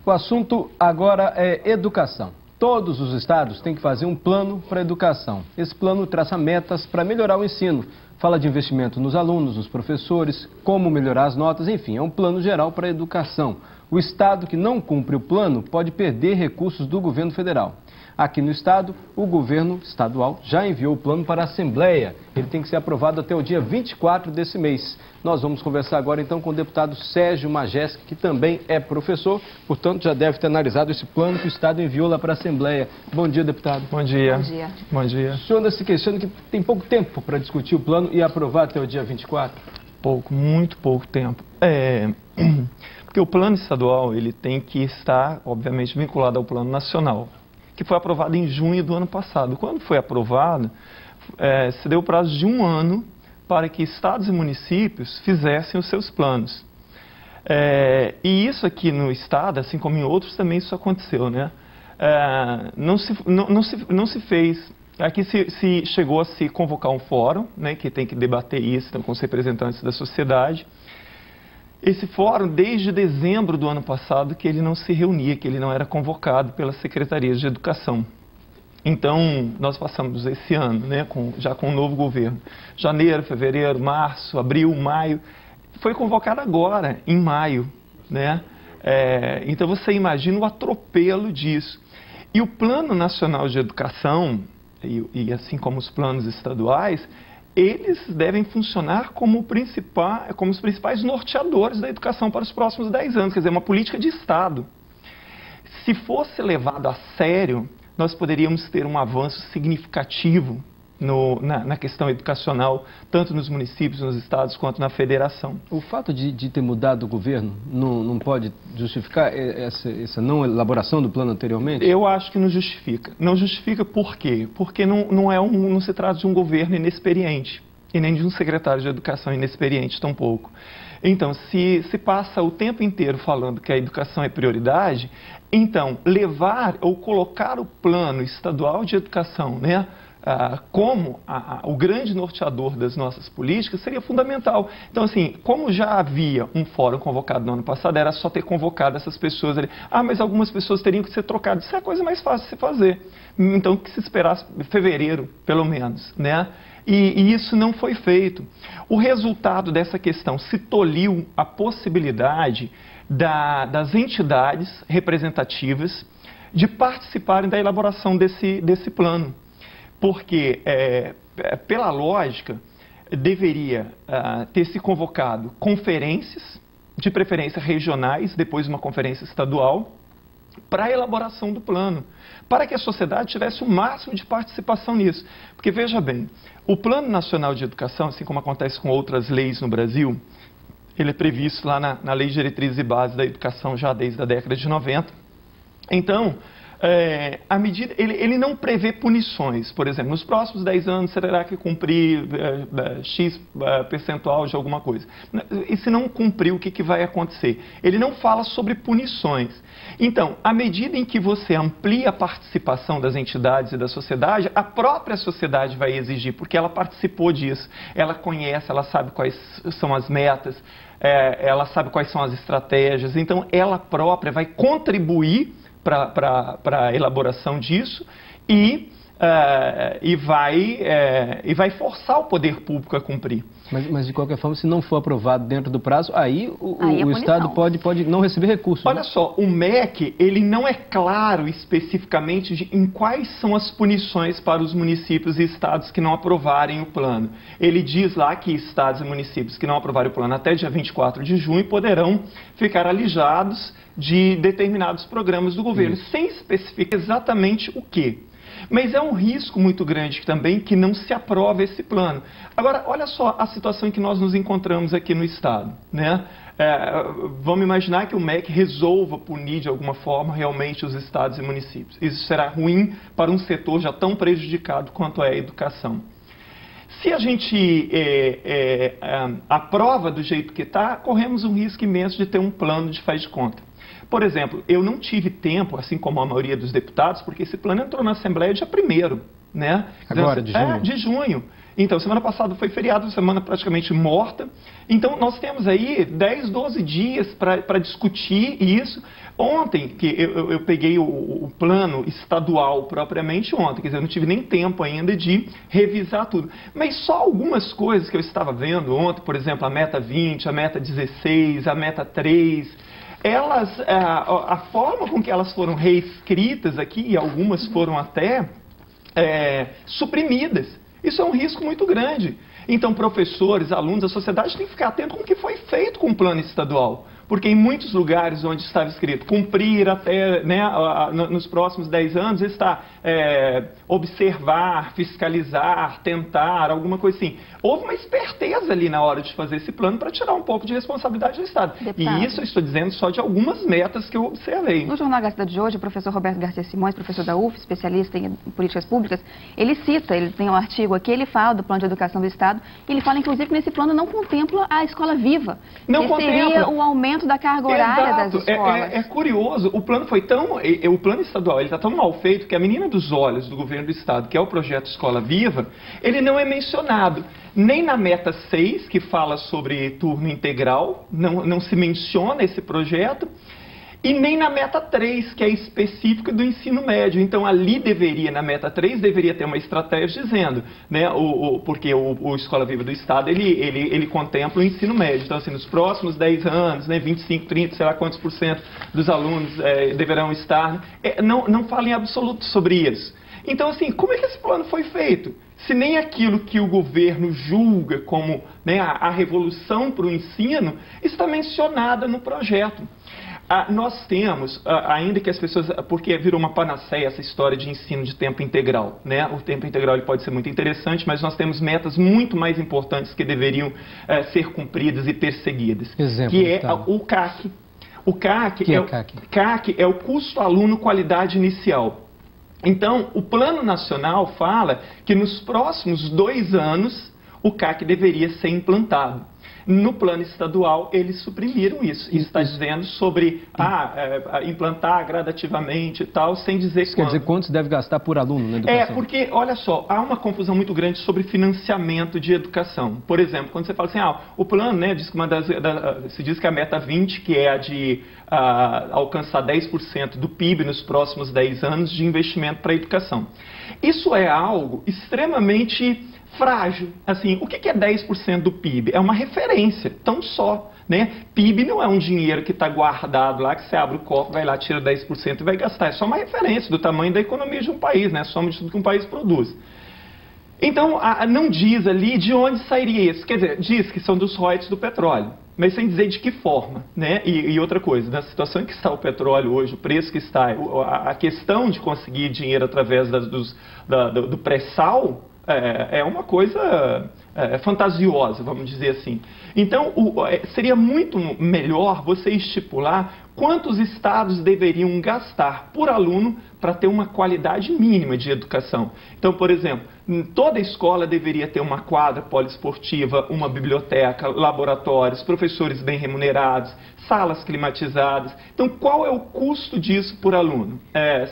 O assunto agora é educação. Todos os estados têm que fazer um plano para a educação. Esse plano traça metas para melhorar o ensino. Fala de investimento nos alunos, nos professores, como melhorar as notas, enfim, é um plano geral para a educação. O estado que não cumpre o plano pode perder recursos do governo federal. Aqui no estado, o governo estadual já enviou o plano para a Assembleia. Ele tem que ser aprovado até o dia 24 desse mês. Nós vamos conversar agora então com o deputado Sérgio Majeski, que também é professor, portanto já deve ter analisado esse plano que o estado enviou lá para a Assembleia. Bom dia, deputado. Bom dia. Bom dia. Bom dia. O senhor anda se queixando que tem pouco tempo para discutir o plano e aprovar até o dia 24? Pouco, muito pouco tempo. Porque o plano estadual ele tem que estar, obviamente, vinculado ao plano nacional, que foi aprovado em junho do ano passado. Quando foi aprovado, se deu o prazo de 1 ano para que estados e municípios fizessem os seus planos. E isso aqui no estado, assim como em outros, também isso aconteceu, né? Não se fez. Aqui se chegou a se convocar um fórum, né, que tem que debater isso então, com os representantes da sociedade. Esse fórum, desde dezembro do ano passado, que ele não se reunia, que ele não era convocado pelas secretarias de educação. Então, nós passamos esse ano, né, já com o novo governo. Janeiro, fevereiro, março, abril, maio. Foi convocado agora, em maio, né? Então, você imagina o atropelo disso. E o Plano Nacional de Educação, e assim como os planos estaduais, eles devem funcionar como os principais norteadores da educação para os próximos 10 anos, quer dizer, uma política de Estado. Se fosse levado a sério, nós poderíamos ter um avanço significativo na questão educacional, tanto nos municípios, nos estados, quanto na federação. O fato de ter mudado o governo não pode justificar essa não elaboração do plano anteriormente? Eu acho que não justifica. Não justifica por quê? Porque não se trata de um governo inexperiente e nem de um secretário de educação inexperiente tampouco. Então, se passa o tempo inteiro falando que a educação é prioridade, então levar ou colocar o plano estadual de educação, né, como o grande norteador das nossas políticas seria fundamental. Então, assim, como já havia um fórum convocado no ano passado, era só ter convocado essas pessoas ali. Mas algumas pessoas teriam que ser trocadas. Isso é a coisa mais fácil de se fazer. Então, que se esperasse fevereiro, pelo menos, né? E isso não foi feito. O resultado dessa questão se tolhiu a possibilidade das entidades representativas de participarem da elaboração desse plano. Porque, pela lógica, deveria ter se convocado conferências, de preferência regionais, depois uma conferência estadual, para a elaboração do plano, para que a sociedade tivesse o máximo de participação nisso. Porque, veja bem, o Plano Nacional de Educação, assim como acontece com outras leis no Brasil, ele é previsto lá na Lei de Diretrizes e Bases da Educação já desde a década de 90. Então, a medida, ele não prevê punições. Por exemplo, nos próximos 10 anos, será que cumprir X percentual de alguma coisa? E se não cumprir, o que vai acontecer? Ele não fala sobre punições. Então, à medida em que você amplia a participação das entidades e da sociedade, a própria sociedade vai exigir, porque ela participou disso. Ela conhece, ela sabe quais são as metas, ela sabe quais são as estratégias. Então, ela própria vai contribuir para a elaboração disso e vai forçar o poder público a cumprir. Mas de qualquer forma, se não for aprovado dentro do prazo, aí o Estado pode não receber recursos. Olha né? só, o MEC, ele não é claro especificamente em quais são as punições para os municípios e estados que não aprovarem o plano. Ele diz lá que estados e municípios que não aprovarem o plano até dia 24 de junho poderão ficar alijados de determinados programas do governo, sem especificar exatamente o quê. Mas é um risco muito grande também que não se aprove esse plano. Agora, olha só a situação em que nós nos encontramos aqui no Estado, né? Vamos imaginar que o MEC resolva punir de alguma forma realmente os estados e municípios. Isso será ruim para um setor já tão prejudicado quanto é a educação. Se a gente aprova do jeito que está, corremos um risco imenso de ter um plano de faz de conta. Por exemplo, eu não tive tempo, assim como a maioria dos deputados, porque esse plano entrou na Assembleia dia 1º, né? Agora, de junho? De junho. Então, semana passada foi feriado, semana praticamente morta. Então, nós temos aí 10, 12 dias para discutir isso. Ontem, que eu peguei o plano estadual propriamente ontem, quer dizer, eu não tive nem tempo ainda de revisar tudo. Mas só algumas coisas que eu estava vendo ontem, por exemplo, a meta 20, a meta 16, a meta 3... elas, a forma com que elas foram reescritas aqui, e algumas foram até suprimidas. Isso é um risco muito grande. Então, professores, alunos, a sociedade tem que ficar atento com o que foi feito com o plano estadual. Porque em muitos lugares onde estava escrito cumprir até, né, nos próximos 10 anos, está observar, fiscalizar, tentar, alguma coisa assim. Houve uma esperteza ali na hora de fazer esse plano para tirar um pouco de responsabilidade do Estado. Deputado. E isso eu estou dizendo só de algumas metas que eu observei. No Jornal Gazeta de hoje, o professor Roberto Garcia Simões, professor da UF, especialista em políticas públicas, ele cita, ele tem um artigo aqui, ele fala do plano de educação do Estado, e ele fala, inclusive, que nesse plano não contempla a escola viva. Não que contempla. Seria o aumento da carga horária das escolas. É curioso, o plano foi tão... O plano estadual está tão mal feito que a menina dos olhos do governo do Estado, que é o projeto Escola Viva, ele não é mencionado. Nem na meta 6, que fala sobre turno integral, não se menciona esse projeto, e nem na meta 3, que é específica do ensino médio. Então, ali deveria, na meta 3, deveria ter uma estratégia dizendo, né, porque o Escola Viva do Estado, ele contempla o ensino médio. Então, assim, nos próximos 10 anos, né, 25, 30, sei lá quantos por cento dos alunos deverão estar. Não fala em absoluto sobre isso. Então, assim, como é que esse plano foi feito? Se nem aquilo que o governo julga como, né, a revolução para o ensino está mencionada no projeto. Nós temos, ainda que as pessoas, porque virou uma panaceia essa história de ensino de tempo integral, né? O tempo integral ele pode ser muito interessante, mas nós temos metas muito mais importantes que deveriam ser cumpridas e perseguidas. Exemplo, que é então. o CAC. O CAC CAC é o custo aluno qualidade inicial. Então, o Plano Nacional fala que nos próximos 2 anos o CAC deveria ser implantado. No plano estadual, eles suprimiram isso. E está dizendo sobre implantar gradativamente e tal, sem dizer isso quanto. Quer dizer, quanto se deve gastar por aluno na educação? Porque, olha só, há uma confusão muito grande sobre financiamento de educação. Por exemplo, quando você fala assim, o plano, né, diz que se diz que a meta 20, que é a de alcançar 10% do PIB nos próximos 10 anos de investimento para a educação. Isso é algo extremamente frágil. Assim, o que é 10% do PIB? É uma referência, tão só. Né? PIB não é um dinheiro que está guardado lá, que você abre o cofre, vai lá, tira 10% e vai gastar. É só uma referência do tamanho da economia de um país, né? Soma de tudo que um país produz. Então, não diz ali de onde sairia isso. Quer dizer, diz que são dos royalties do petróleo, mas sem dizer de que forma. Né? E outra coisa, na situação em que está o petróleo hoje, o preço que está, a questão de conseguir dinheiro através do pré-sal, é uma coisa fantasiosa, vamos dizer assim. Então, seria muito melhor você estipular quantos estados deveriam gastar por aluno para ter uma qualidade mínima de educação. Então, por exemplo, toda escola deveria ter uma quadra poliesportiva, uma biblioteca, laboratórios, professores bem remunerados, salas climatizadas. Então, qual é o custo disso por aluno?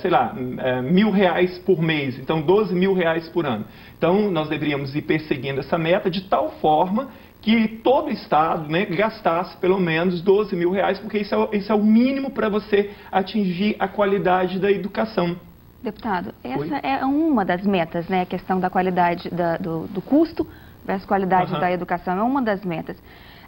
Sei lá, R$1.000 por mês, então R$12.000 por ano. Então, nós deveríamos ir perseguindo essa meta de tal forma que todo estado, né, gastasse pelo menos R$12.000, porque isso é o mínimo para você atingir a qualidade da educação. Deputado, essa é uma das metas, né, a questão da qualidade do custo versus qualidade da educação, é uma das metas.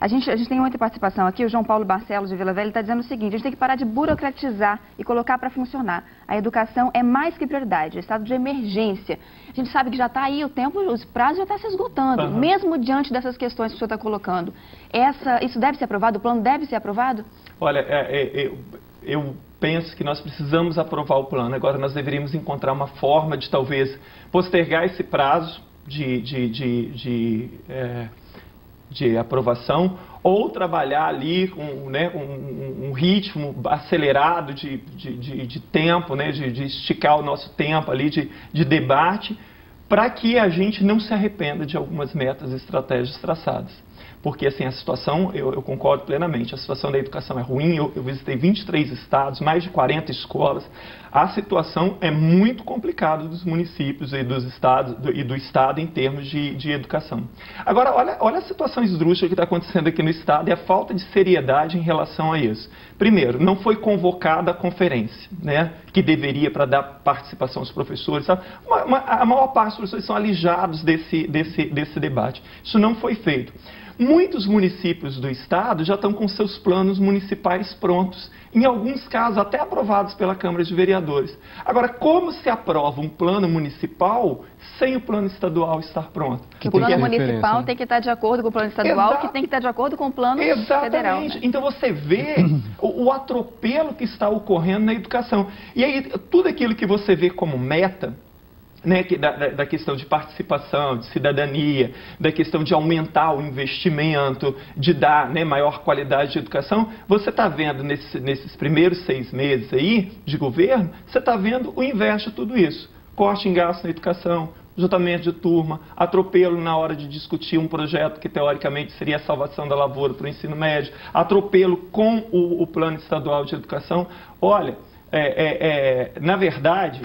A gente tem muita participação aqui, o João Paulo Barcelos de Vila Velha está dizendo o seguinte: a gente tem que parar de burocratizar e colocar para funcionar. A educação é mais que prioridade, é estado de emergência. A gente sabe que já está aí o tempo, os prazos já estão se esgotando, mesmo diante dessas questões que o senhor está colocando. Isso deve ser aprovado? O plano deve ser aprovado? Olha, eu penso que nós precisamos aprovar o plano. Agora nós deveríamos encontrar uma forma de talvez postergar esse prazo de aprovação, ou trabalhar ali com, né, um ritmo acelerado de tempo, né, de esticar o nosso tempo ali de debate, para que a gente não se arrependa de algumas metas e estratégias traçadas. Porque, assim, a situação, eu concordo plenamente, a situação da educação é ruim, eu visitei 23 estados, mais de 40 escolas, a situação é muito complicada dos municípios e dos estados, do estado em termos de educação. Agora, olha a situação esdrúxula que está acontecendo aqui no estado e a falta de seriedade em relação a isso. Primeiro, não foi convocada a conferência, né, que deveria para dar participação aos professores. Sabe? A maior parte dos professores são alijados desse debate. Isso não foi feito. Muitos municípios do estado já estão com seus planos municipais prontos, em alguns casos até aprovados pela Câmara de Vereadores. Agora, como se aprova um plano municipal sem o plano estadual estar pronto? Que o plano municipal tem que estar de acordo com o plano estadual, que tem que estar de acordo com o plano federal. Né? Então você vê o atropelo que está ocorrendo na educação. E aí, tudo aquilo que você vê como meta, né, da questão de participação, de cidadania, da questão de aumentar o investimento, de dar, né, maior qualidade de educação, você está vendo nesses primeiros 6 meses aí de governo, você está vendo o inverso de tudo isso. Corte em gasto na educação, juntamento de turma, atropelo na hora de discutir um projeto que teoricamente seria a salvação da lavoura para o ensino médio, atropelo com o plano estadual de educação. Olha, na verdade,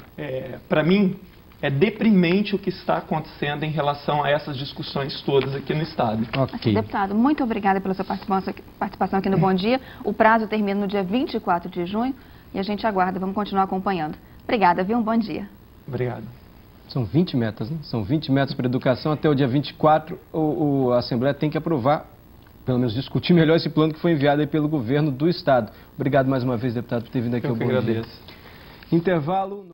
para mim, é deprimente o que está acontecendo em relação a essas discussões todas aqui no estado. Okay. Deputado, muito obrigada pela sua participação aqui no Bom Dia. O prazo termina no dia 24 de junho e a gente aguarda, vamos continuar acompanhando. Obrigada, viu? Um bom dia. Obrigado. São 20 metas, né? São 20 metas para educação. Até o dia 24, a Assembleia tem que aprovar, pelo menos discutir melhor esse plano que foi enviado aí pelo governo do estado. Obrigado mais uma vez, deputado, por ter vindo aqui ao Bom Dia. Eu que agradeço. Intervalo.